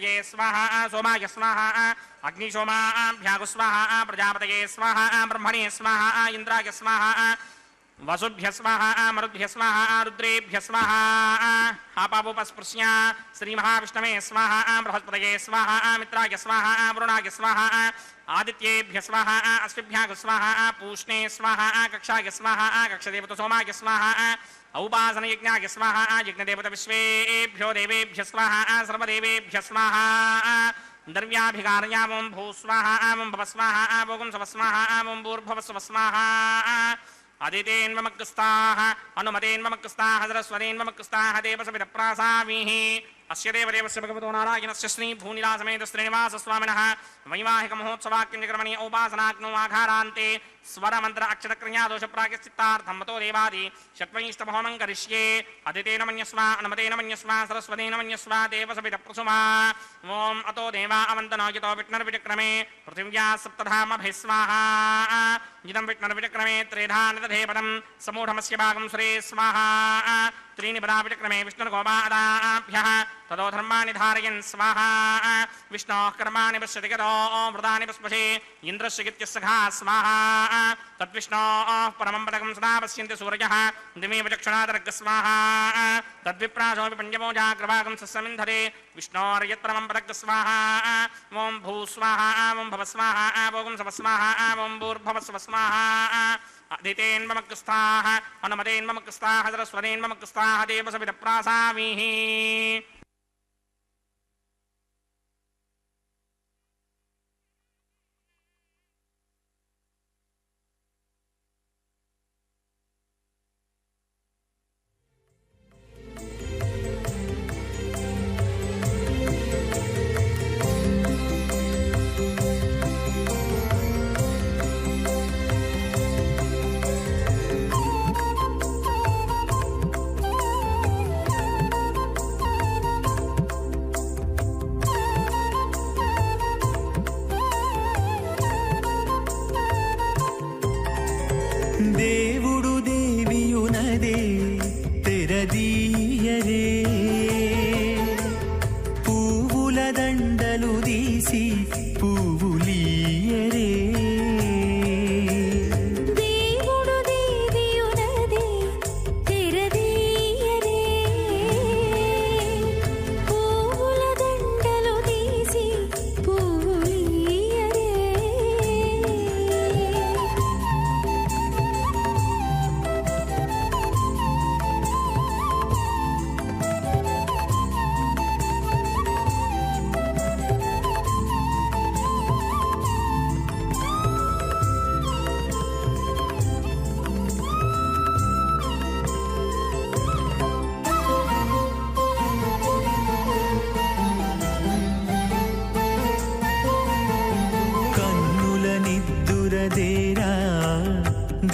बृहस्पतये स्वाहा सोमाय स्वाहा अग्निशोमाभ्यागु स्वाहा प्रजापतये स्वाहा ब्रह्मणे स्वाहा इंद्राय स्वाहा वसुभ्य स्वाहा मरुद्भ्य स्वाहा रुद्रेभ्य स्वाहा आपावोपस्पृश्य श्री महाविष्णवे स्वाहा बृहस्पतये स्वाहा मित्राय स्वाहा वरुणाय स्वाहा आदित्येभ्य स्वाहा अश्विभ्याग स्वाहा पूष्णे स्वाहा कक्षाय स्वाहा कक्षदेवत सोमाय स्वाहा औपासन यज्ञाय स्वाहा यज्ञदेवत विश्वेभ्यो देवेभ्य स्वाहा सर्वदेवेभ्य स्वाहा द्रव्याभिकारयामं भू स्वाहा भव स्वाहा भोगं सव स्वाहा भूर्भुव स्व स्वाहा अदितेन्वमक्स्ताः अनुमतेन्वमक्स्ताः सरस्वतीन्वमक्स्ताः देवसविदप्रासामीः अस्य देवदेवस्य भगवतो नारायणस्य श्री भूनिलासमेत श्रीनिवासस्वामिनः वैवाहिकमहोत्सवाक्यक्रमणीय औपासनाग्नो आघारान्ते स्वरमन्त्र अक्षरक्रियादोषप्रायश्चित्तार्थं मतो देवादि षट्वैष्टभवनं करिष्ये अदितेन मन्यस्वा अनुमतेन मन्यस्वा सरस्वतेन मन्यस्वा देवसविदप्रसुमा ॐ अतो देवा अवन्तनो यतो विष्णुर्विचक्रमे पृथिव्या सप्तधामभिः स्वाहा इदं विष्णुर्विचक्रमे त्रिधा निदधेपदं समूढमस्य भागं सुरे स्वाहा त्रीणि पदाविचक्रमे विष्णुर्गोपादाभ्यः ततो धर्माणि धारयन् स्वाहा विष्णोः कर्माणि पश्यति गतो मृदानि पुष्पशे इन्द्रस्य गित्यस्सखा स्वाहा तद्विष्णोः परमं पदकं सदा पश्यन्ति सूर्यः दिमेव चक्षुणादर्ग स्वाहा तद्विप्रासोऽपि पञ्चमोजाग्रभागं सस्समिन्धरे विष्णोर्यत्परमं पदक स्वाहा ॐ भू स्वाहा ॐ भव स्वाहा भोगं सव स्वाहा ॐ भूर्भुव स्व स्वाहा अदितेन्वमक्स्ताः अनुमतेन्वमक्स्ताः सरस्वतेन्वमक्स्ताः देवसविदप्रासामीः దేవుడు దేవియునదే తెరదీయరే పువ్వుల దండలు తీసి పువ్వులీయరే దేవుడు దేవియునదే తెరదీయరే పువ్వుల దండలు తీసి పువ్వులీయరే కన్నుల నిద్దురదేరా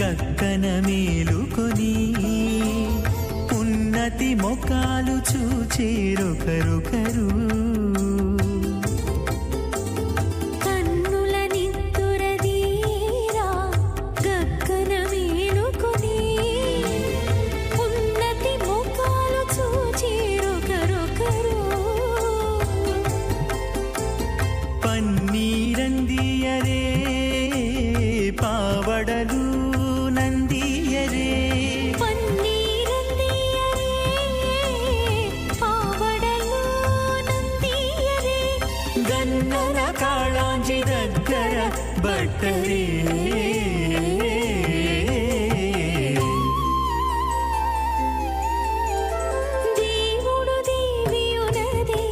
గక్కన మేలుకొని ఉన్నతి మొకాలు చూచేరొకరొకరు కన్నుల నిద్దురదీరా గక్కన మేలుకొని ఉన్నతి ముఖాలు చూచేరొకరొకరు పన్నీరందియరే పావడలు నందియరే పన్నీరందియరే పావడలు నందియరే గన్నర కాళాంజి దగ్గర బట్టరే దేవుడు దేవియునదే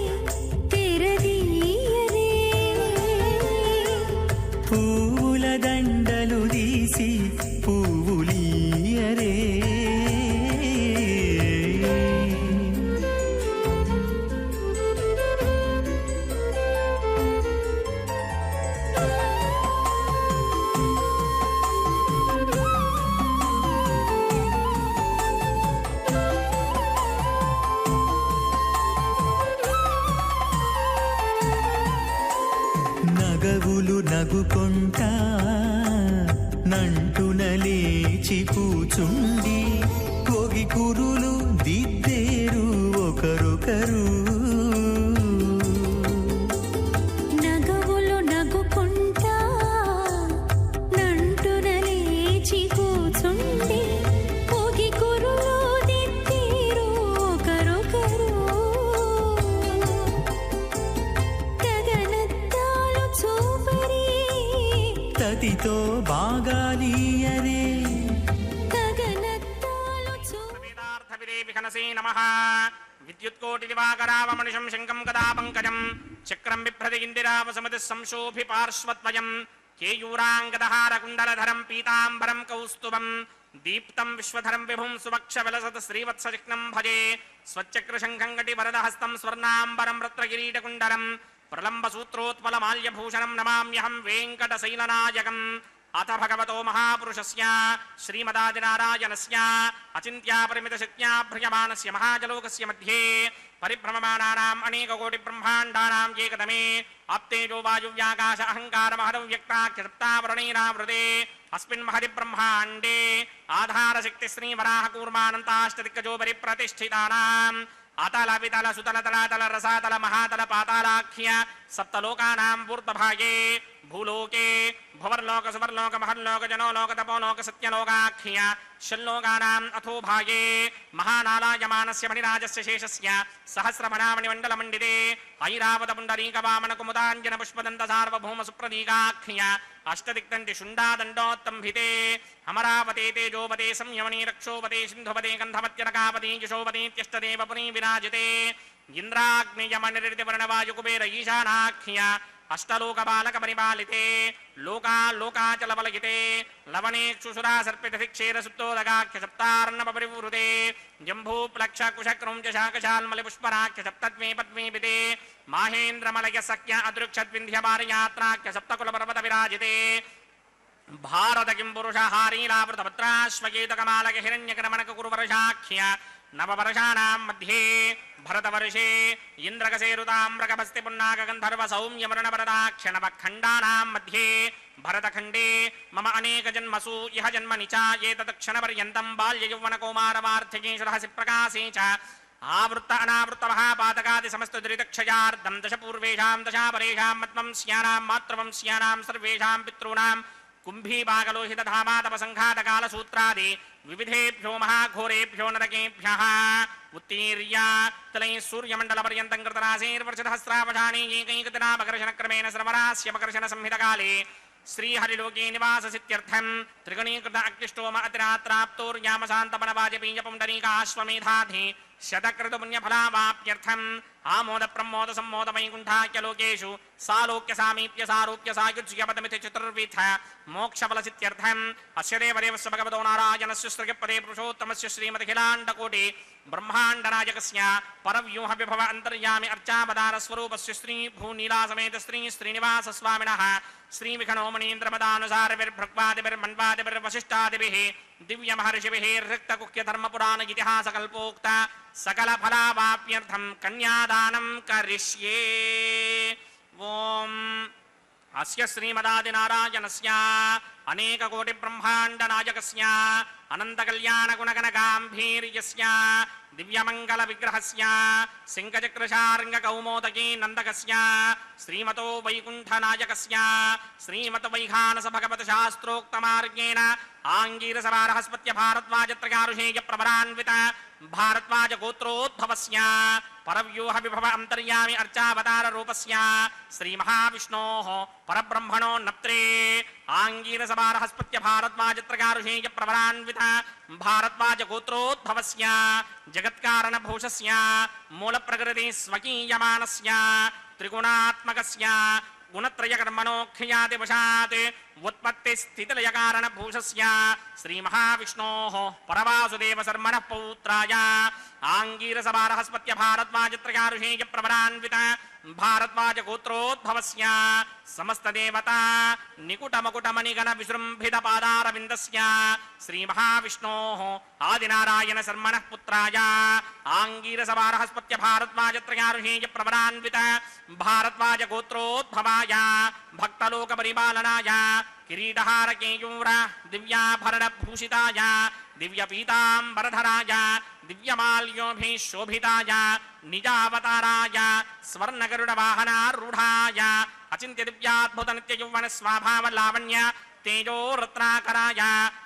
తెరదీయరే పువ్వుల దండలు తీసి పువ్వులీయరే నగవులు నగుకొంటా నంటున లేచి కూచుండి కొగి కురులు దిద్దేరు ఒకరొకరు తతితో బాగాలీయరే గగనత్తాలు వేదార్థవిదే విహనసే నమః విద్యుత్కోటి దివాకరావమనిషం శంఖం గదా పంకజం చక్రం బిభ్రతి ఇందిరావసమతి సంశోభి పార్శ్వద్వయం కేయూరాంగదహారకుండలధరం పీతాంబరం కౌస్తుభం దీప్తం విశ్వధరం విభుం సువక్షవిలసత్ శ్రీవత్సచిహ్నం భజే స్వచ్చక్రశంఖం గటి వరదహస్తం స్వర్ణాంబరం రత్నకిరీటకుండలం ప్రలంబసూత్రోత్పలమాల్యభూషణం నమామ్యహం వెంకటశైలనాయకం అథ భగవతో మహాపురుషస్య శ్రీమదాదినారాయణస్య అచింత్యాపరిమితశక్త్యా భ్రియమానస్య మహాజలోకస్య మధ్యే పరిభ్రమమానానాం అనేకకోటి బ్రహ్మాండానాం ఏకదమే ఆప్తేజో వాయువ్యాకాశ అహంకారమహదౌ వ్యక్తాఖ్యసప్తావరణైరావృతే అస్మిన్ మహది బ్రహ్మాండే ఆధారశక్తి శ్రీవరాహకూర్మానంతాష్టదిక్కజో పరిప్రతిష్ఠితానాం అతల వితల సుతల తలాతల రసాతల మహాతల పాతాళాఖ్య సప్తలోకానాం ఊర్ధ్వభాగే భూలోకే భువర్లోక సువర్లోక మహర్లోక జనోలోక తపోలోక సత్యలోకాఖ్య షల్లోకానాం అథోభాగే మహానాలాయమానస్య మణిరాజస్య శేషస్య సహస్రమణామణిమండలమండితే ఐరావత పుండరీక వామన కుముదాంజన పుష్పదంత సార్వభౌమ సుప్రదీకాఖ్య అష్టదిక్తంతి శుండాదండోత్తంభితే అమరావతే తేజోపతే సంయమనీ రక్షోపతే సింధుపతే గంధమత్యనకాపతే యశోపతేత్యష్టదేవ పురీ విరాజితే ఇంద్రాగ్నియమనిరితివర్ణవాయుకుబేర ఈశానాఖ్య అష్టలోకపాలక పరిపాలితే లోకాచలబలగితే లవణేక్షుసురా సర్పితశిక్షేర సుప్తోదగాఖ్య సప్తార్ణవ పరివృతే జంభూప్లక్ష కుశక్రౌంచ శాకశాల్మలి పుష్పరాఖ్య సప్తద్వే పద్మీపితే మాహేంద్రమలయ సఖ్య అదృక్షద్వింధ్యపారయాత్రాఖ్య సప్తకుల పర్వత విరాజితే భారత కిం పురుష హారీలావృతపత్రాశ్వకేతకమాలక హిరణ్యకరమణక కురువర్షాఖ్య నవవర్షాణాం మధ్యే భరతవర్షే ఇంద్రకసేరుతామ్రకభస్తి పున్నాక గంధర్వ సౌమ్యమరణవరదాఖ్య నవఖండానాం మధ్యే భరతఖండే మమ అనేక జన్మసు ఇహ జన్మని చ ఏతత్క్షణపర్యంతం బాల్యయౌవనకౌమారవార్ధకేశురహసి ప్రకాశే చ ఆవృత్త అనావృత్త మహాపాతకాది సమస్త దురితక్షయార్థం దశ పూర్వేషాం దశాపరేషాం మత్వంస్యానాం మాతృవంస్యానాం సర్వేషాం పితॄణాం కుంభీపాగలోహితధామాతపసంఘాతకాలసూత్రాది వివిధేభ్యో మహాఘోరేభ్యో నరకేభ్యః ఉత్తీర్య తలై సూర్యమండలపర్యంతం కృతరాశేర్వర్షధస్రావధానే ఏకైకదినామకర్షణక్రమేణ శ్రవరాస్యమకర్షణ సంహితకాలే శ్రీహరిలోకే నివాససిత్యర్థం త్రిగణీకృత అక్లిష్టోమ అతిరాత్రాప్తోర్యామశాంతపనవాజపేయ పుండరీకాశ్వమేధాధి శతకృతపుణ్యఫలావాప్యర్థం ఆమోద ప్రమోద సమ్మోద వైకుంఠాఖ్యలోకేషు సాలోక్య సామీప్య సారూప్య సాయుజ్యపదమితి చతుర్విధ మోక్షఫలసిత్యర్థం అస్య దేవదేవస్య భగవతో నారాయణస్య శ్రీపదే పురుషోత్తమస్య శ్రీమదఖిలాండకోటి బ్రహ్మాండనాయకస్య పరవ్యూహ విభవ అంతర్యామి అర్చావతార స్వరూపస్య శ్రీ భూనీలాసమేత శ్రీ శ్రీనివాస స్వామినః శ్రీ విఘ్నోమణీంద్రమదానుసారవిర్భృక్వాదిభిర్వశిష్టాదిభిః దివ్య మహర్షిభిః రిక్తకుఖ్య ధర్మపురాణ ఇతిహాస కల్పోక్త సకల ఫలావాప్యర్థం కన్యాదానం కరిష్యే. ఓం అస్య శ్రీమదాదినారాయణస్య అనేక కోటి బ్రహ్మాండ నాయకస్య అనంత కళ్యాణ గుణగణ గాంభీర్యస్య దివ్యమంగళ విగ్రహస్య సింగచక్రశార్ంగ కౌమోదకీ నందకస్య శ్రీమతో వైకుంఠ నాయకస్య శ్రీమత వైఖానస భగవత శాస్త్రోక్త మార్గేణ ఆంగీరస బృహస్పత్య భారద్వాజత్రగారుషేయ ప్రవరాన్విత భారద్వాజ గోత్రోద్భవస్య పరవ్యూహ విభవ అంతర్యామి అర్చావతార రూపస్య శ్రీ మహావిష్ణోః పరబ్రహ్మణో నప్త్రే ఆంగీరస బృహస్పత్య భారద్వాజత్రగారుషేయ ప్రవరాన్విత భారద్వాజ గోత్రోద్భవస్య జగత్కారణ భూషస్య మూల ప్రకృతి స్వకీయమానస్య త్రిగుణాత్మకస్య గుణత్రయకర్మణోఖ్యాదివశాత్ ఉత్పత్తి స్థితిలయ కారణ భూషస్య శ్రీ మహావిష్ణోః పరవాసుదేవ శర్మణః పౌత్రాయ ఆంగీరస బృహస్పత్య భారద్వాజత్రగారుషేయ ప్రవరాన్విత భారద్వాజ గోత్రోద్భవస్య సమస్త దేవతా నికుటమకుటమణిగణ విజృంభిత పాదారవిందస్య శ్రీ మహావిష్ణోః ఆదినారాయణ శర్మణః పుత్రాయ ఆంగీరస బృహస్పత్య భారద్వాజత్రగారుషేయ ప్రవరాన్విత భారద్వాజ గోత్రోద్భవాయ భక్తలోక పరిపాలనాయ కిరీటహార కేయూర దివ్యాభరణ భూషితాయ దివ్య పీతాంబరధరాయ దివ్యమాల్యోభిశోభితాయ నిజావతారాయ స్వర్ణగరుడ వాహనారూఢాయ అచింత్య దివ్యాద్భుత నిత్య యౌవన స్వభావ లావణ్య తేజో రత్నాకరాయ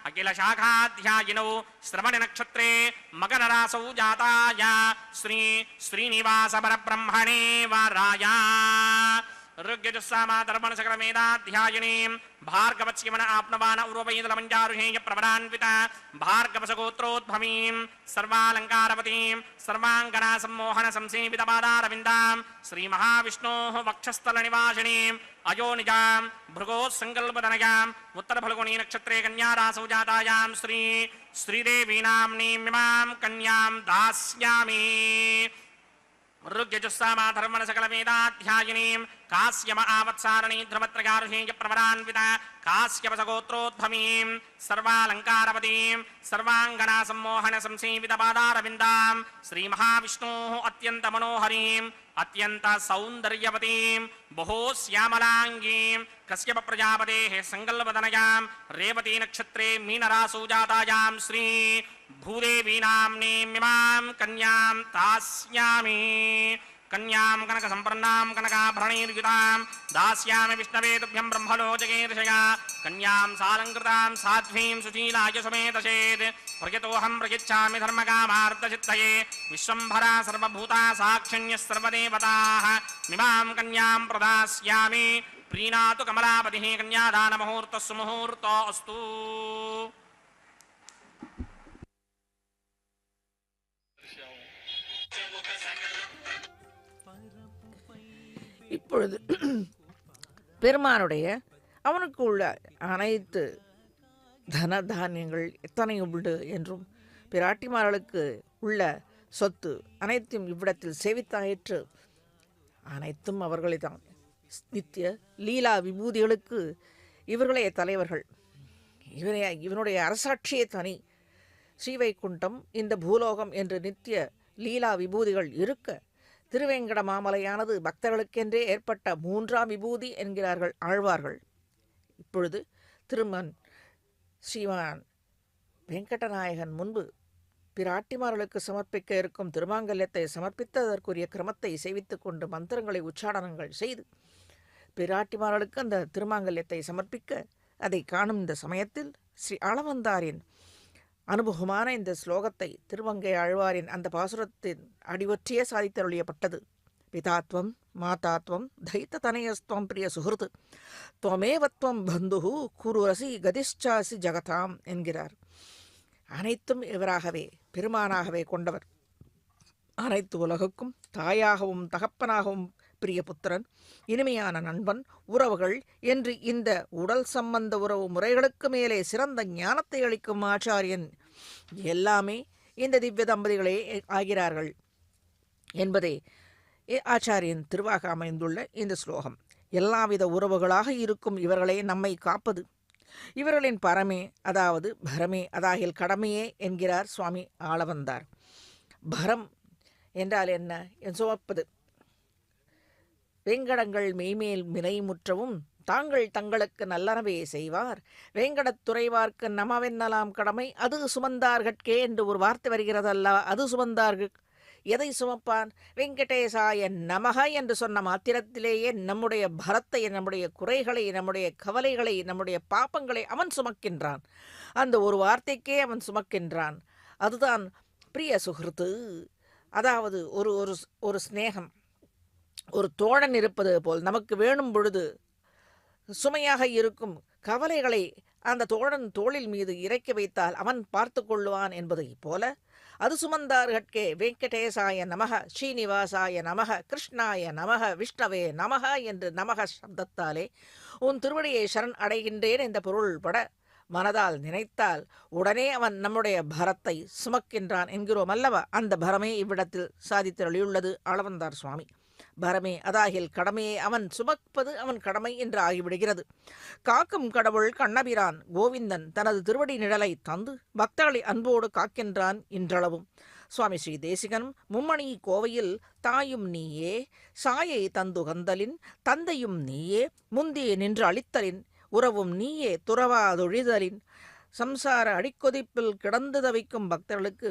అఖిల శాఖాధ్యాయినౌ శ్రవణ నక్షత్రే మకర రాసౌ జాతాయ శ్రీ శ్రీనివాస పరబ్రహ్మణే వరాయ ऋग्यजुस्सामातर्पणसकलमेधाध्यायिनीं भार्गवत्स्यमन आप्नवान उर्वैदलमञ्जारुहेय प्रवरान्विता भार्गवसगोत्रोद्भवीं सर्वालङ्कारवतीं सर्वाङ्गना सम्मोहन संसेवितपादारविन्दां श्रीमहाविष्णोः वक्षस्थलनिवासिनीं अयोनिजां भृगोत्सङ्कल्पतनयाम् उत्तरफल्गुणी नक्षत्रे कन्यारासौ जातायां श्रीदेवीनाम्नीमिमां कन्यां दास्यामि ऋग्यजुस्सामाधर्मणसकलमेधाध्यायिनीं कास्यम आवत्सारणी ध्रुवत्रगारुहेय प्रवरान्विता कास्यपसगोत्रोद्भवीं सर्वालङ्कारवतीं सर्वाङ्गना सम्मोहन संसेवितपादारविन्दां श्रीमहाविष्णोः अत्यन्तमनोहरीं अत्यंत सौंदर्यवतीं बहु श्यामलांगीं कश्यप प्रजापतेः संकल्पतनयां रेवती नक्षत्रे मीनरासौ जातायां श्री भूदेवीनाम्नीमिमां कन्यां दास्यामि कन्यां कनक संपन्नां कनकाभरणैर्युतां दास्यामि विष्णवे तुभ्यं ब्रह्मलोचकेर्षया कन्यां सालङ्कृतां साध्वीं सुशीलाय समेतसेत् प्रयतोऽहं प्रयच्छामि धर्मकामार्थसिद्धये विश्वम्भरा सर्वभूता साक्षिण्यः सर्वदेवताः मिमां कन्यां प्रदास्यामि प्रीणातु कमलापतिः कन्यादानमुहूर्तः सुमुहूर्तो अस्तु இப்பொழுது பெருமானுடைய அவனுக்கு உள்ள அனைத்து தன தானியங்கள் எத்தனை உண்டு என்றும் பிராட்டிமார்களுக்கு உள்ள சொத்து அனைத்தும் இவ்விடத்தில் சேவித்தாயிற்று. அனைத்தும் அவர்களை தான். நித்திய லீலா விபூதிகளுக்கு இவர்களே தலைவர்கள். இவனுடைய அரசாட்சியே தனி. ஸ்ரீவைகுண்டம் இந்த பூலோகம் என்று நித்திய லீலா விபூதிகள் இருக்க திருவேங்கட மாமலையானது பக்தர்களுக்கென்றே ஏற்பட்ட மூன்றாம் விபூதி என்கிறார்கள் ஆழ்வார்கள். இப்பொழுது திருமன் ஸ்ரீமான் வெங்கடநாயகன் முன்பு பிராட்டிமார்களுக்கு சமர்ப்பிக்க இருக்கும் திருமாங்கல்யத்தை சமர்ப்பித்ததற்குரிய கிரமத்தை சேவித்துக் கொண்டு மந்திரங்களை உச்சாடனங்கள் செய்து பிராட்டிமார்களுக்கு அந்த திருமாங்கல்யத்தை சமர்ப்பிக்க அதை காணும் இந்த சமயத்தில் ஸ்ரீ ஆளவந்தாரின் அனுபவமான இந்த ஸ்லோகத்தை திருமங்கை ஆழ்வாரின் அந்த பாசுரத்தின் அடிவற்றியே சாதித்தருளியப்பட்டது. பிதாத்வம் மாதாத்வம் தைத்த தனயஸ்துவம் பிரிய சுகிருத்து துவமேவத்வம் பந்துஹு குருரசி கதிஷ்சாசி ஜகதாம் என்கிறார். அனைத்தும் இவராகவே பெருமானாகவே கொண்டவர். அனைத்து உலகுக்கும் தாயாகவும் தகப்பனாகவும் பிரிய புத்திரன், இனிமையான நண்பன், உறவுகள் என்று இந்த உடல் சம்பந்த உறவு முறைகளுக்கு மேலே சிறந்த ஞானத்தை அளிக்கும் ஆச்சாரியன் எல்லாமே இந்த திவ்ய தம்பதிகளே ஆகிறார்கள் என்பதே ஆச்சாரியன் திருவாக அமைந்துள்ள இந்த ஸ்லோகம். எல்லாவித உறவுகளாக இருக்கும் இவர்களே நம்மை காப்பது. இவர்களின் பரமே அதாவது பரமே அதாகில் கடமையே என்கிறார் சுவாமி ஆளவந்தார். பரம் என்றால் என்ன சுமப்பது. வேங்கடங்கள் மெய்மேல் மினைமுற்றவும் தாங்கள் தங்களுக்கு நல்லனவே செய்வார் வேங்கடத் துறைவார்க்கு நமவென்னலாம் கடமை அது சுமந்தார்கட்கே என்று ஒரு வார்த்தை வருகிறதல்லா. அது சுமந்தார்கள் எதை சுமப்பான்? வெங்கடேசாய நமக என்று சொன்ன மாத்திரத்திலேயே நம்முடைய பரத்தை, நம்முடைய குறைகளை, நம்முடைய கவலைகளை, நம்முடைய பாப்பங்களை அவன் சுமக்கின்றான். அந்த ஒரு வார்த்தைக்கே அவன் சுமக்கின்றான். அதுதான் பிரிய சுகிருத்து. அதாவது ஒரு ஒரு ஒரு ஸ்நேகம், ஒரு தோழன் இருப்பது போல் நமக்கு வேணும் பொழுது சுமையாக இருக்கும் கவலைகளை அந்த தோழன் தோளில் மீது இறக்கி வைத்தால் அவன் பார்த்து கொள்ளுவான் என்பதை போல அது சுமந்தார்கட்கே வெங்கடேசாய நமக, ஸ்ரீனிவாசாய நமக, கிருஷ்ணாய நமக, விஷ்ணவே நமக என்று நமக சப்தத்தாலே உன் திருவடியை சரண் அடைகின்றேன் என்ற பொருள் பட மனதால் நினைத்தால் உடனே அவன் நம்முடைய பரத்தை சுமக்கின்றான் என்கிறோம் அல்லவா. அந்த பரமே இவ்விடத்தில் சாதித்தருளியுள்ளது ஆளவந்தார் சுவாமி. பரமே அதாகில் கடமையை அவன் சுமப்பது அவன் கடமை என்று ஆகிவிடுகிறது. காக்கும் கடவுள் கண்ணபிரான் கோவிந்தன் தனது திருவடி நிழலை தந்து பக்தர்களை அன்போடு காக்கின்றான் இன்றளவும். சுவாமி ஸ்ரீ தேசிகனும் மும்மணி கோவையில் தாயும் நீயே சாயை தந்துகந்தலின் தந்தையும் நீயே முந்தியே நின்று அளித்தலின் உறவும் நீயே துறவாதொழிதலின் சம்சார அடிக்கொதிப்பில் கிடந்து தவிக்கும் பக்தர்களுக்கு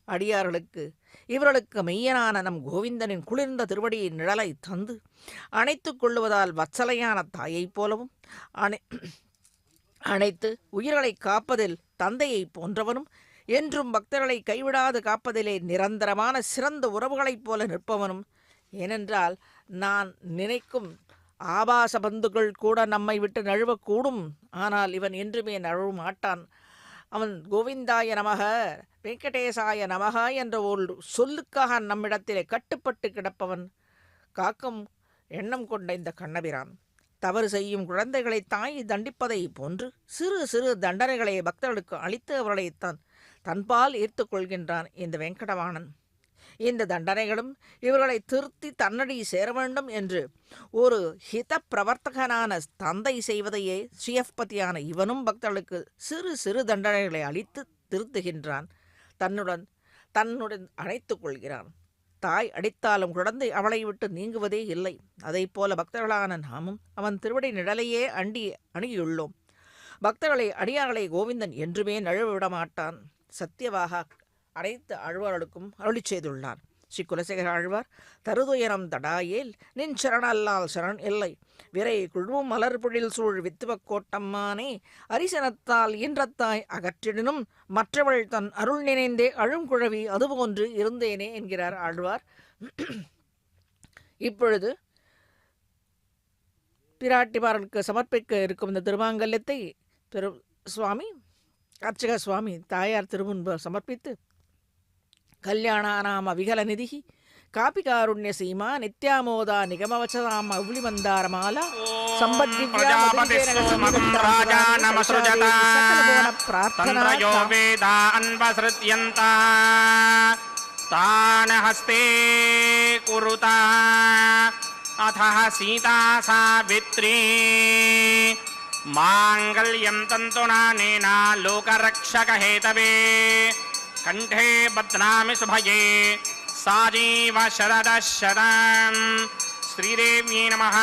அடியார்களுக்கு இவர்களுக்கு மெய்யனான நம் கோவிந்தனின் குளிர்ந்த திருவடியின் நிழலை தந்து அணைத்து கொள்ளுவதால் வத்சலையான தாயைப் போலவும் அனைத்து உயிர்களை காப்பதில் தந்தையை போன்றவனும் என்றும் பக்தர்களை கைவிடாது காப்பதிலே நிரந்தரமான சிறந்த உறவுகளைப் போல நிற்பவனும். ஏனென்றால் நான் நினைக்கும் ஆபாச பந்துகள் கூட நம்மை விட்டு நழுவக்கூடும். ஆனால் இவன் என்றுமே நழுவ மாட்டான். அவன் கோவிந்தாய நமக, வெங்கடேசாய நமக என்ற ஒரு சொல்லுக்காக நம்மிடத்திலே கட்டுப்பட்டு கிடப்பவன். காக்கும் எண்ணம் கொண்ட இந்த கண்ணபிரான் தவறு செய்யும் குழந்தைகளை தாய் தண்டிப்பதை போன்று சிறு சிறு தண்டனைகளை பக்தர்களுக்கு அளித்து அவர்களை தன்பால் ஈர்த்து கொள்கின்றான் இந்த வெங்கடவாணன். இந்த தண்டனைகளும் இவர்களை திருத்தி தன்னடி சேர வேண்டும் என்று ஒரு ஹித பிரவர்த்தகனான தந்தை செய்வதையே ஸ்ரீயப்பதியான இவனும் பக்தர்களுக்கு சிறு சிறு தண்டனைகளை அளித்து திருத்துகின்றான். தன்னுடன் அணைத்துக் கொள்கிறான். தாய் அடித்தாலும் குழந்தை அவளை விட்டு நீங்குவதே இல்லை. அதை போல பக்தர்களான நாமும் அவன் திருவடி நிழலையே அணுகியுள்ளோம். பக்தர்களை அடியார்களை கோவிந்தன் என்றுமே நழுவ விடமாட்டான். சத்தியவாக அனைத்து ஆழ்வார்களுக்கும் அருளி செய்துள்ளான். ஸ்ரீ குலசேகர ஆழ்வார் தருதுயரம் தடாயேல் நின் சரணல்லால் சரண் இல்லை விரை குழுவும் மலர்பொழில் சூழ் வித்துவக் கோட்டம்மானே அரிசனத்தால் ஈன்றத்தாய் அகற்றிடனும் மற்றவள் தன் அருள் நினைந்தே அழுங்குழவி அதுபோன்று இருந்தேனே என்கிறார் ஆழ்வார். இப்பொழுது பிராட்டிமார்களுக்கு சமர்ப்பிக்க இருக்கும் இந்த திருமாங்கல்யத்தை சுவாமி அர்ச்சக சுவாமி தாயார் திருமுன்பு சமர்ப்பித்து கல்யாணானாம விகலநிதி காபிகாருண்ய சீமா நித்யாமோதா நிகமவச்சதாம் அவுளி மந்தாரமாலா ஹஸ்தே குருதா அத சீதா சாவித்ரி மாங்கல்யம் தந்துனா நேனா லோகரக்ஷகஹேதவே கண்டே பத்னாமி சுபயே சாஜீவ சரதம். ஸ்ரீதேவ்யை நமः.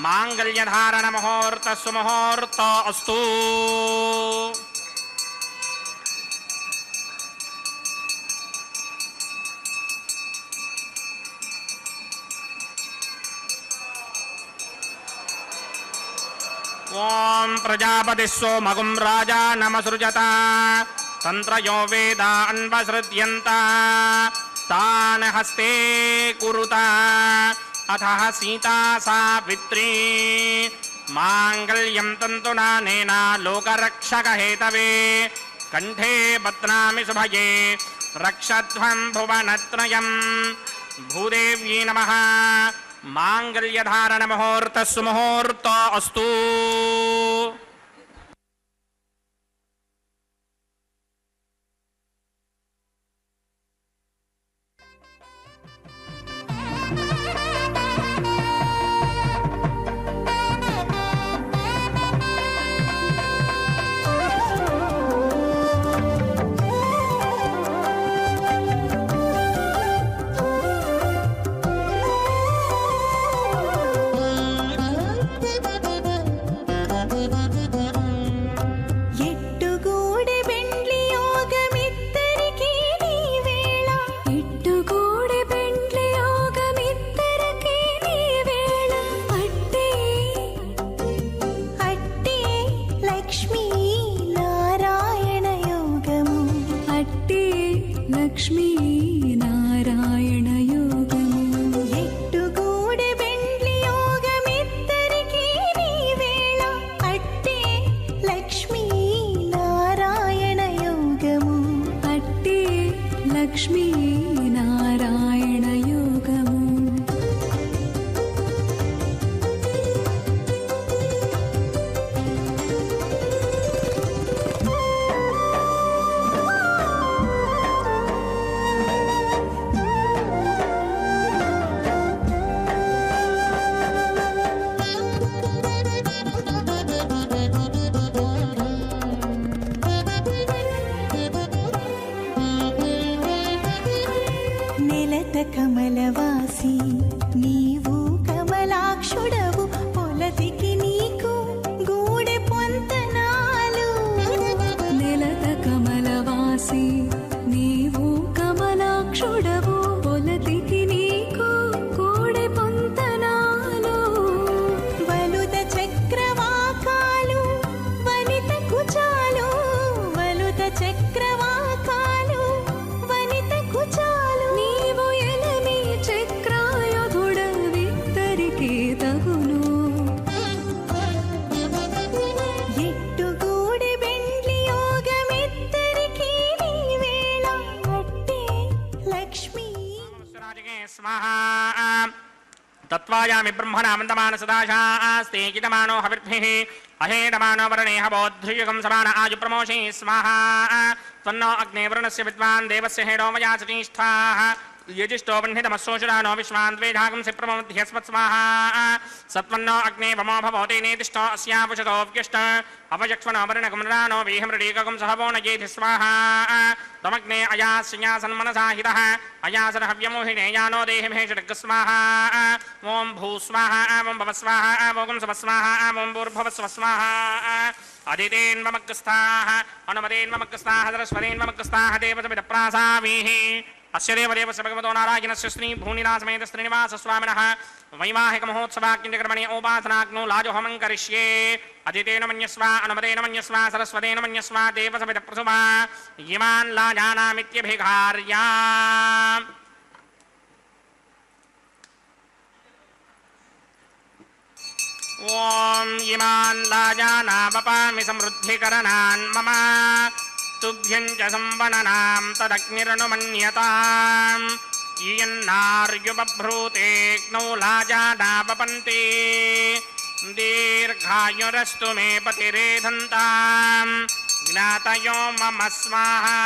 மாங்கல்யதாரண முகூர்த்த சுமுகூர்த்த அஸ்து. ஓம் பிரஜாபதி சோமகும் ராஜா நமசுஜத தந்திரயோ வேதா அன்வஸ்ருத்யந்த தான் ஹஸ்தே குருதா அத சீதா சாவித்ரி மாங்கல்யம் தந்துனா நேனா லோகரக்ஷகஹேதவே கண்டே பத்னாமி சுபயே ரக்ஷத்வம் புவனத்ரயம். பூதேவ்யை நமः. மாங்கல்யதாரண முகூர்த்த சுமுகூர்த்த அஸ்து. तत्त्वायामि ब्रह्मणा मन्दमान सदाशास्ते कितमानो हविर्भिः अहेडमानो वरणे हवोद्धृयुगं समान आयुप्रमोषे स्वाहा त्वन्नो अग्ने वरुणस्य विद्वान् देवस्य हेडो मया चतिष्ठाः यजिष्ठो बह्नितमस्सोषुरानो विश्वान् द्वेधागं सिप्रमध्यस्मत् स्वाहा सत्वन्नो अग्ने वमो भवोते नेतिष्ठो अस्यापुषतो व्यष्ट अपचक्ष्मणो वर्णकमरानो वेहमृडीकगं सहवो न येधि स्वाहा त्वमग्ने अयास्यासन्मनसा हितः अयासरहव्यमोहिने यानो देहिमेषडग् स्वाहा ॐ भू स्वाहा ॐ भव स्वाहा ॐ सव स्वाहा ॐ भूर्भुवस्व स्वाहा अदितेन्वमग्रस्ताः अनुमतेन्वमग्रस्ताः सरस्वतेन्वमग्रस्ताः देवतमिदप्रासामीः अस्य देवदेवस्य भगवतो नारायणस्य श्री भूनिलासमेत श्रीनिवासस्वामिनः वैवाहिकमहोत्सवाख्यकर्मणि उपासनाग्नो लाजोहमं करिष्ये अदितेन मन्यस्वा अनुमतेन मन्यस्वा सरस्वतेन मन्यस्वा देवसमिदप्रसुमा इमान् लाजानामित्यभिघार्या ॐ इमान् लाजानावपामि समृद्धिकरणान् मम तुभ्यं च संवननां तदग्निरनुमन्यताम् इयन्नार्युबभ्रूतेऽग्नौ लाजानावपन्ति दीर्घायुरस्तु मे पतिरेधन्तां ज्ञातयो मम स्वाहा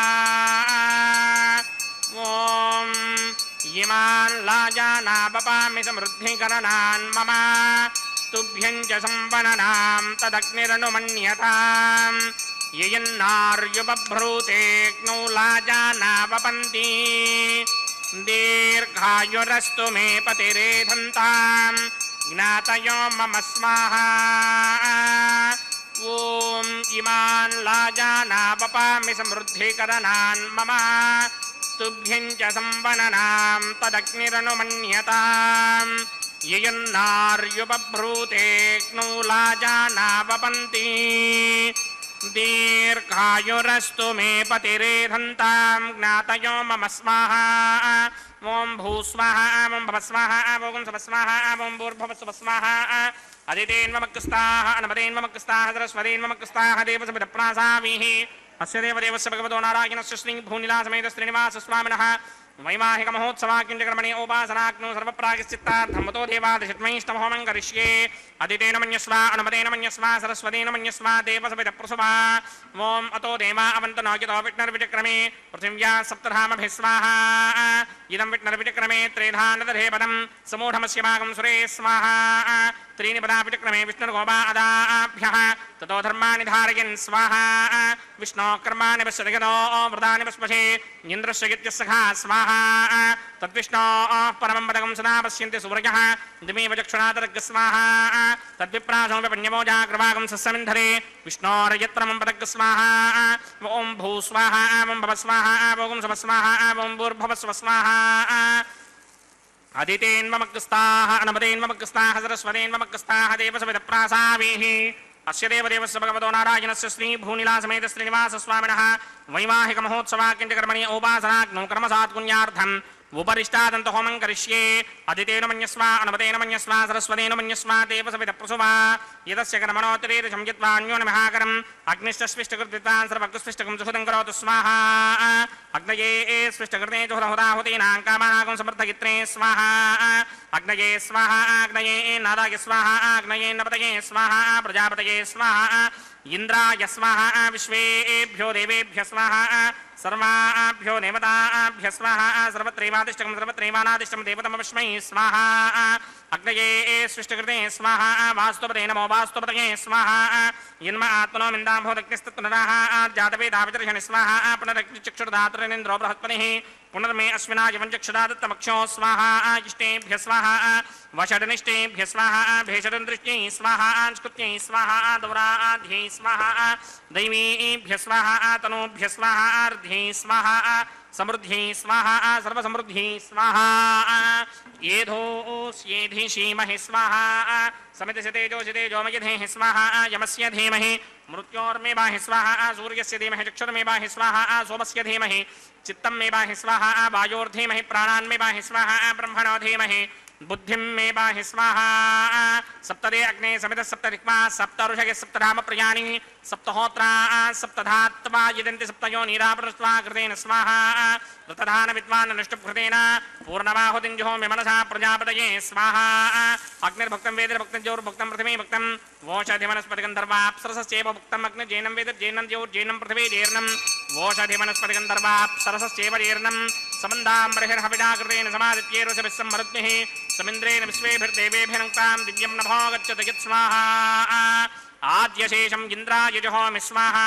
ॐ इमान् लाजानावपामि समृद्धिकरणान् मम तुभ्यं च संवननां तदग्निरनुमन्यताम् ययन्नार्युबभ्रूतेऽग्नौ लाजानावपन्ति दीर्घायुरस्तु मे पतिरेधन्तां ज्ञातयो मम स्वाहा ॐ इमान् लाजानावपामि समृद्धिकरणान् मम तुभ्यं च संवननां तदग्निरनुमन्यताम् ययन्नार्युबभ्रूतेऽग्नौ लाजानावपन्ति दीर्घायुरस्तु मे पतिरेधन्तां ज्ञातयो मम स्वाहा ॐ भूस्वाहा ॐ भवस्वाहा ॐ सवस्वाहा ॐ भूर्भुवस्व स्वाहा अदितेन्वमग्रस्ताः अनुमतेन्वमग्रस्ताः सरस्वतेन्वमग्रस्ताः देवसमिदप्रासामीः अस्य देवदेवस्य भगवतो नारायणस्य श्री भूनिलासमेत श्रीनिवासस्वामिनः वैवाहिकमहोत्सवाख्यकर्मणि उपासनाग्नो सर्वप्रायश्चित्तार्थमतो देवादशत्मैष्टमहोमं करिष्ये अदितेन मन्यस्वा अनुमतेन मन्यस्वा सरस्वतेन मन्यस्वा देवसमिदप्रसुमा ॐ अतो देवा अवन्तनो यतो विष्णुर्विचक्रमे पृथिव्या सप्तधामभिः स्वाहा इदं विष्णुर्विचक्रमे त्रेधानदधे पदं समूढमस्य भागं सुरे स्वाहा त्रीणि पदा विचक्रमे विष्णुर्गोपा अदाभ्यः ततो धर्माणि धारयन् स्वाहा विष्णोः कर्माणि पश्यतो व्रतानि पस्पशे इन्द्रस्य यज्ञस्सखा स्वाहा तद्विष्णोः परमं पदकं सदा पश्यन्ति सुवर्यः दिमेव चक्षुणातर्ग स्वाहा तद्विप्रासो विपन्यमोजाग्रवागं सस्समिन्धरे विष्णोर्यत्रमं पदक स्वाहा ॐ भू स्वाहा ॐ भव स्वाहा ॐ सव स्वाहा ॐ भूर्भुवस्व स्वाहा अदितेन्वमग्रस्ताः अनुमतेन्वमग्रस्ताः सरस्वतेन्वमग्रस्ताः देवसमिदप्रासामीः अस्य देवदेवस्य भगवतो नारायणस्य श्री भूनिलासमेत श्रीनिवासस्वामिनः वैवाहिकमहोत्सवाख्यकर्मणि उपासनाग्नो कर्मसात्पुण्यार्थम् उपरिष्टादन्तहोमं करिष्ये अदितेन मन्यस्वा अनुमतेन मन्यस्वा सरस्वतेन मन्यस्वा देवसमिदप्रसुमा यदस्य कर्मणोत्तरेदशं यद्वान्योन्महाकरम् अग्निश्चस्विष्टकृद्विद्वान् सर्वकृस्विष्टकं सुहृदं करोतु स्वाहा अग्नये स्विष्टकृते जुहुरहुदाहुतीनां कामानागं समर्थयित्रे स्वाहा अग्नये स्वाहा अग्नये नादाय स्वाहा अग्नये नपतये स्वाहा प्रजापतये स्वाहा इंद्राय स्वाहा विश्वेभ्यो देवेभ्य स्वाहा सर्वाभ्यो देवताभ्य स्वाहा सर्वत्रैवादिष्टकं सर्वत्रैवानादिष्टं देवतमस्मै स्वाहा अग्नये सृष्टिकृते स्वाहा वास्तुपते नमो वास्तुपतये स्वाहा यन्म आत्मनो मिन्दाभोदग्निस्तत्पुनराः जातवेदावितर्षणि स्वाहा पुनरग्निचक्षुर्धातुरेन्द्रो बृहस्पतिः पुनर्मे अश्विनाय वञ्चक्षुरादत्तमक्षो स्वाहा इष्टेभ्य स्वाहा वषडनिष्टेभ्य स्वाहा भेषडन्दृष्ट्यै स्वाहा स्कृत्यै स्वाहा दौराध्ये स्वाहा दैवीभ्य स्वाहा तनूभ्य स्वाहा अर्ध्ये स्वाहा समृद्धि स्वाहा सर्वसमृद्धि स्वाहा येधोस्येधि श्रीमहि स्वाहा समितिशतेजोषितेजोमयधेः स्वाहा यमस्य धीमहि मृत्योर्मेवाहि स्वाहा सूर्यस्य धीमहि चक्षुर्मेवाहि स्वाहा सोमस्य धीमहि चित्तं मेवाहि स्वाहा वायोर्धीमहि प्राणान्मेवाहि स्वाहा ब्रह्मणो धीमहि बुद्धिं मे पाहि स्वाहा सप्तदे अग्ने समित सप्तदिक्मा सप्तऋषगे सप्तधाम प्रियाणि सप्तहोत्रा सप्तधात्वा यदन्ति सप्तयो नीरापृष्ट्वा कृतेन स्वाहा ऋतधान विद्वान् अनुष्टुप्कृतेन पूर्णमाहुतिं जुहोमि मनसा प्रजापतये स्वाहा अग्निर्भुक्तं वेदिर्भुक्तं ज्योर्भुक्तं पृथिवी भुक्तं वोषधिवनस्पतिगन्धर्वाप्सरसश्चैव भुक्तम् अग्निर्जैनं वेदिर्जैनं ज्योर्जैनं पृथिवी जैर्नं वोषधिवनस्पतिगन्धर्वाप्सरसश्चैव जैर्नं समन्दाम्बर्हिर्हविडाकृतेन समादित्यैरुषभिस्सं मरुद्भिः समिन्द्रेण विश्वेभिर्देवेभिरङ्क्तां दिव्यं नभो गच्छतु यत् स्वाहा आद्यशेषम् इन्द्राय जुहोमि स्वाहा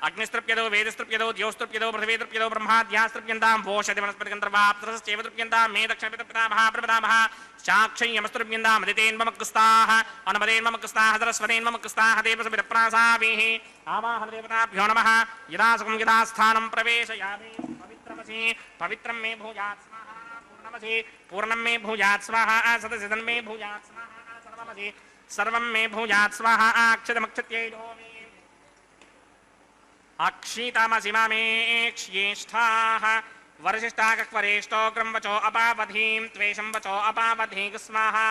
अग्निस्तृप्यतो वेदस्तृप्यतो द्योस्तृप्यतो पृथिवीतृप्यतो ब्रह्माद्यास्तृप्यन्तां वोषधिवनस्पतिगन्धर्वाप्सरसश्चैव तृप्यन्तां मे दक्षपितपितामहः प्रपितामहः साक्षय्यमस्तृप्यन्तां मदितेन्ममकृस्ताः अनुमदेन्ममकृस्ताः सरस्वतेन्ममकृस्ताः देवसमिरप्रासाभिः आवाहनदेवताभ्यो नमः यदा सुखं यदा स्थानं प्रवेशयामि पवित्रमसि पवित्रं मे भूयात् स्वाहा पूर्णमसि पूर्णं मे भूयात् स्वाहा सदसिदं मे भूयात् स्वाहा सर्वमसि सर्वं मे भूयात् स्वाहा अक्षतमक्षत्यै नोमि अक्षितमसि मामे क्ष्येष्ठाः वरशिष्ठाकक्वरेष्ठो क्रमवचो अपावधीं त्वेषं वचो अपावधीं स्वाहा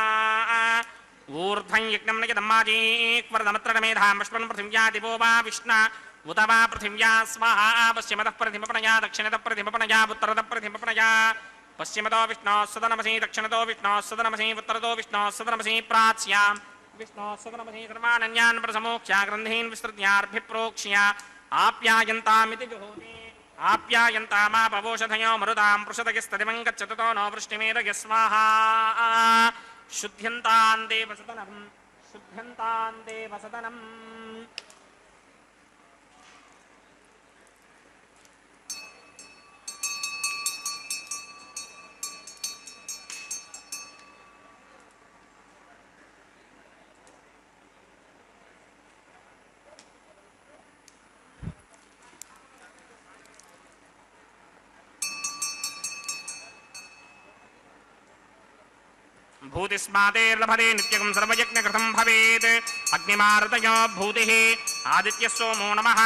ऊर्ध्वं यज्ञं नयदम्माजीक्वरदमत्रमेधां पुष्पं पृथिव्या दिवो वा विष्णा उत वा पृथिव्या स्वाहा पश्चिमतः प्रतिमपणया दक्षिणतः प्रतिमपणया उत्तरतः प्रतिमपणया पश्चिमतो विष्णोः सदनमसि दक्षिणतो विष्णोः सदनमसि उत्तरतो विष्णोः सदनमसि प्राच्यां विष्णोः सदनमसि सर्वानन्यान् प्रसमोक्ष्या ग्रन्थीन् विस्तृत्यार्भिप्रोक्ष्या आप्यायन्तामिति जुहोति आप्यायन्तामापवोषधयो मरुतां पृषदगिस्तदिवं गच्छतो नो वृष्टिमेदय स्वाहा शुद्ध्यन्तां देवसदनम् भूतिस्मातेर्लभते नित्यकं सर्वयज्ञकृतं भवेत् अग्निमारुतयो भूतिः आदित्यः सोमो नमः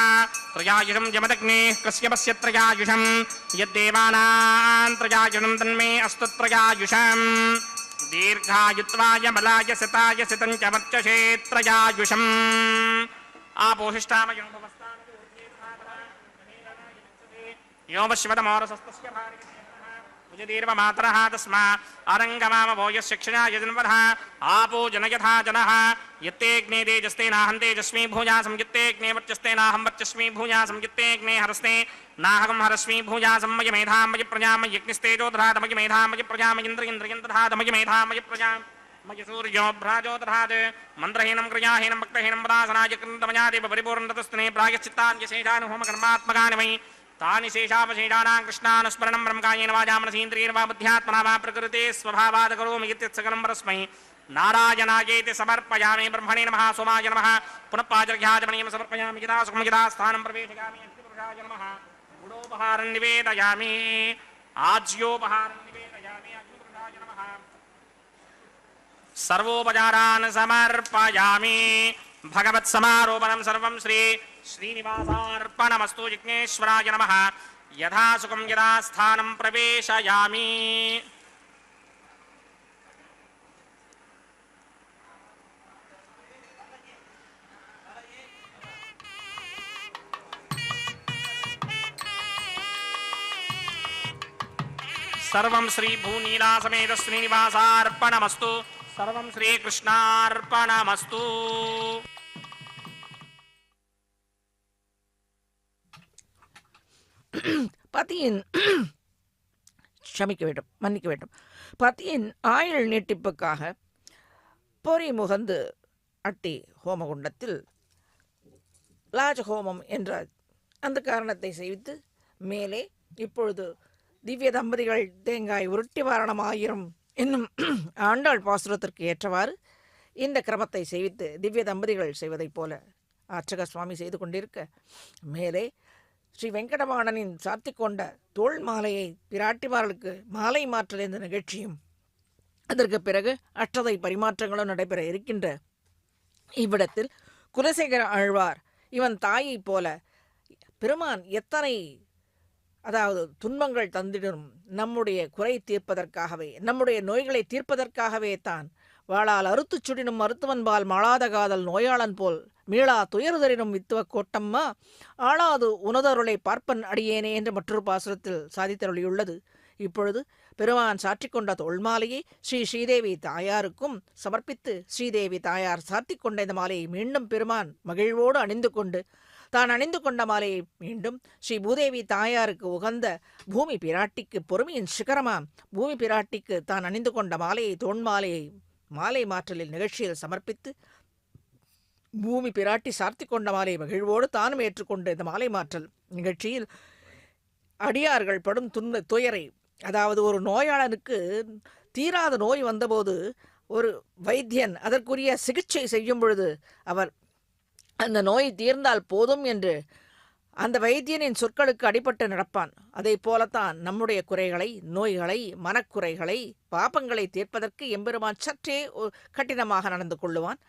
त्रयायुषं यमदग्नेः कश्यपस्य त्रयायुषं यद्देवानां त्रयायुषं तन्मे अस्तु त्रयायुषम् दीर्घायुत्वाय बलाय सिताय सितं च वर्चसे त्रयायुषम् आपोहिष्ठामयो यो वश्वतमोरसस्तस्य मातरः तस्मा अरङ्गमामवो यस्य क्षया यजन्वधः आपो जनयथा जनः यत्तेऽग्ने तेजस्तेनाहं तेजस्मी भूयासं यत्तेऽग्ने वर्चस्तेनाहं वर्चस्मी भूयासं यत्तेऽग्ने हरस्ते नाहं हरस्मी भूयासं मयि मेधां मयि प्रजां मयि यज्ञस्तेजो दधात मयि मेधां मयि प्रजां मयि इन्द्रियं दधात मयि मेधां मयि प्रजां मयि सूर्यो भ्राजो दधात् मन्त्रहीनं क्रियाहीनं भक्तहीनं वदासनाय कृतमयादेव परिपूर्णतस्थिने प्रायश्चित्तान्यशेषानुहोमकर्मात्मकानि मयि तानि शेषावशेषाणां कृष्णानुस्मरणं ब्रह्मकायेन वाचा मनसीन्द्रियेण वा बुद्ध्यात्मना वा प्रकृते स्वभावात् करोमि इत्यत्सकलं परस्मै नारायणायेति समर्पयामि ब्रह्मणे नमः सोमाय नमः पुनः पाजर्घ्याजमनीयं समर्पयामि यदा सुखं यदा स्थानं प्रवेशयामि अग्निपुरुषाय नमः गुडोपहारं निवेदयामि आज्योपहारं निवेदयामि अग्निपुरुषाय नमः सर्वोपचारान् समर्पयामि भगवत्समारोपणं सर्वं श्रीनिवासार्पणमस्तु यज्ञेश्वराय नमः यथा सुखं यदा स्थानं प्रवेशयामि सर्वं श्रीभूनीलासमेत श्रीनिवासार्पणमस्तु सर्वं श्रीकृष्णार्पणमस्तु பதியின் மன்னிக்க வேண்டும் பதியின் ஆயுள் நீட்டிப்புக்காக பொறி முகந்து அட்டி ஹோமகுண்டத்தில் லாஜஹோமம் என்ற அந்த காரணத்தை செய்வித்து மேலே இப்பொழுது திவ்ய தம்பதிகள் தேங்காய் உருட்டி வாரணம் 1000 என்னும் ஆண்டாள் பாசுரத்திற்கு ஏற்றவாறு இந்த கிரமத்தை செய்வித்து திவ்ய தம்பதிகள் செய்வதைப் போல அர்ச்சக சுவாமி செய்து கொண்டிருக்க மேலே ஸ்ரீ வெங்கடவாணனின் சாத்திக்கொண்ட தோள் மாலையை பிராட்டிமார்களுக்கு மாலை மாற்றல் என்ற நிகழ்ச்சியும் அதற்கு பிறகு அஷ்டதை பரிமாற்றங்களும் நடைபெற இருக்கின்ற இவ்விடத்தில் குலசேகர ஆழ்வார் இவன் தாயை போல பெருமான் எத்தனை அதாவது துன்பங்கள் தந்திடும் நம்முடைய குறை தீர்ப்பதற்காகவே, நம்முடைய நோய்களை தீர்ப்பதற்காகவே தான். வாளால் அறுத்துச் சுடினும் மருத்துவன்பால் மாளாத காதல் நோயாளன் போல் மீளா துயருதரினும் வித்துவ கோட்டம்மா ஆளாது உனதருளை பார்ப்பன் அடியேனே என்று மற்றொரு பாசுரத்தில் சாதித்தருளியுள்ளது. இப்பொழுது பெருமான் சாற்றிக்கொண்ட தோள்மாலையை ஸ்ரீதேவி தாயாருக்கும் சமர்ப்பித்து ஸ்ரீதேவி தாயார் சாத்திக் கொண்ட இந்த மாலையை மீண்டும் பெருமான் மகிழ்வோடு அணிந்து கொண்டு தான் அணிந்து கொண்ட மாலையை மீண்டும் ஸ்ரீ பூதேவி தாயாருக்கு உகந்த பூமி பிராட்டிக்கு பொறுமையின் சிகரமாம் பூமி பிராட்டிக்கு தான் அணிந்து கொண்ட மாலையை தோன்மாலையை மாலை மாற்றலில் நிகழ்ச்சியில் சமர்ப்பித்து பூமி பிராட்டி சார்த்தி கொண்ட மாலை மகிழ்வோடு தானும் ஏற்றுக்கொண்டு இந்த மாலை மாற்றல் நிகழ்ச்சியில் அடியார்கள் படும் துயரை, அதாவது ஒரு நோயாளனுக்கு தீராத நோய் வந்தபோது ஒரு வைத்தியன் அதற்குரிய சிகிச்சை செய்யும் பொழுது அவர் அந்த நோய் தீர்ந்தால் போதும் என்று அந்த வைத்தியனின் சொற்களுக்கு அடிபட்டு நடப்பான். அதை போலத்தான் நம்முடைய குறைகளை, நோய்களை, மனக்குறைகளை, பாபங்களை தீர்ப்பதற்கு எம்பெருமான் சற்றே கடினமாக நடந்து கொள்ளுவான்.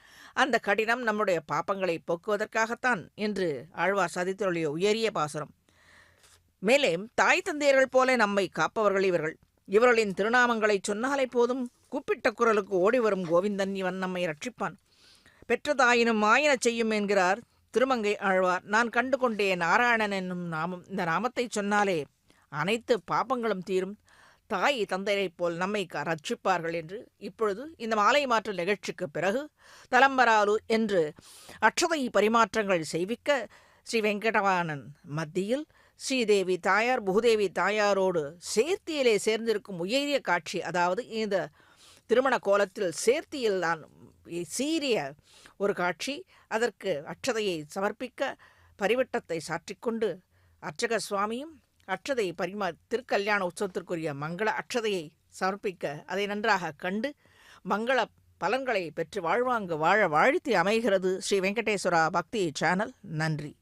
அந்த கடினம் நம்முடைய பாபங்களை போக்குவதற்காகத்தான் என்று ஆழ்வார் சாதித்துள்ள உயரிய பாசுரம். மேலே தாய் தந்தையர்கள் போல நம்மை காப்பவர்கள் இவர்கள். இவர்களின் திருநாமங்களை சொன்னாலே போதும், கூப்பிட்ட குரலுக்கு ஓடி வரும் கோவிந்தன் இவன் நம்மை ரட்சிப்பான். பெற்ற தாயினும் மாயனச் செய்யும் என்கிறார் திருமங்கை ஆழ்வார். நான் கண்டு கொண்டேன் நாராயணன் என்னும் நாமம். இந்த நாமத்தை சொன்னாலே அனைத்து பாபங்களும் தீரும், தாய் தந்தையரைப் போல் நம்மை ரட்சிப்பார்கள் என்று இப்பொழுது இந்த மாலை மாற்று நிகழ்ச்சிக்கு பிறகு தலம்பராலு என்று அக்ஷதை பரிமாற்றங்கள் செய்விக்க ஸ்ரீ வெங்கடவாணன் மத்தியில் ஸ்ரீதேவி தாயார் பூதேவி தாயாரோடு சேர்த்தியிலே சேர்ந்திருக்கும் உயரிய காட்சி, அதாவது இந்த திருமண கோலத்தில் சேர்த்தியில் தான் சீரிய ஒரு காட்சி. அதற்கு அட்சதையை சமர்ப்பிக்க பரிவட்டத்தை சாற்றிக்கொண்டு அர்ச்சக சுவாமியும் அட்சதை திருக்கல்யாண உற்சவத்திற்குரிய மங்கள அட்சதையை சமர்ப்பிக்க அதை நன்றாக கண்டு மங்கள பலன்களை பெற்று வாழ்வாங்கு வாழ வாழ்த்தி அமைகிறது ஸ்ரீ வெங்கடேஸ்வரா பக்தி சேனல். நன்றி.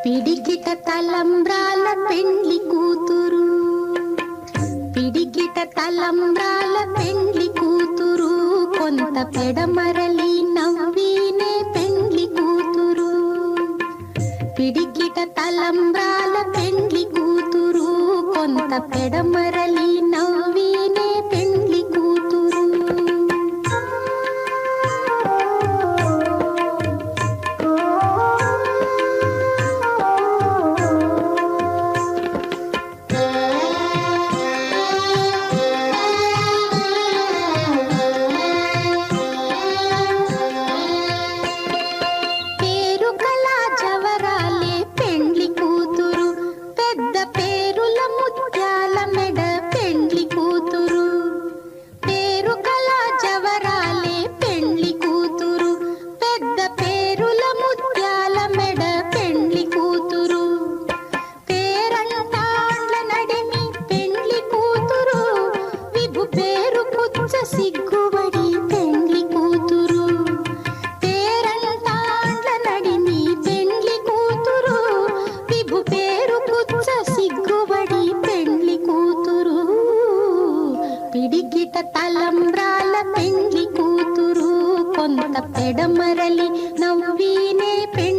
పిడికిట తలంబ్రాల పెండ్లి కూతురు, పిడికిట తలంబ్రాల పెండ్లి కూతురు, కొంత పెడమరలి నవ్వినే పెండ్లి కూతురు. పిడికిట తలంబ్రాల పెండ్లి కూతురు, కొంత పెడమరలి నవ్వినే పెండ్లి కూతురు. తలంబ్రాల పెండ్లి కూతురు, కొంత పెడమరలి నవ్వినే పెండ్లి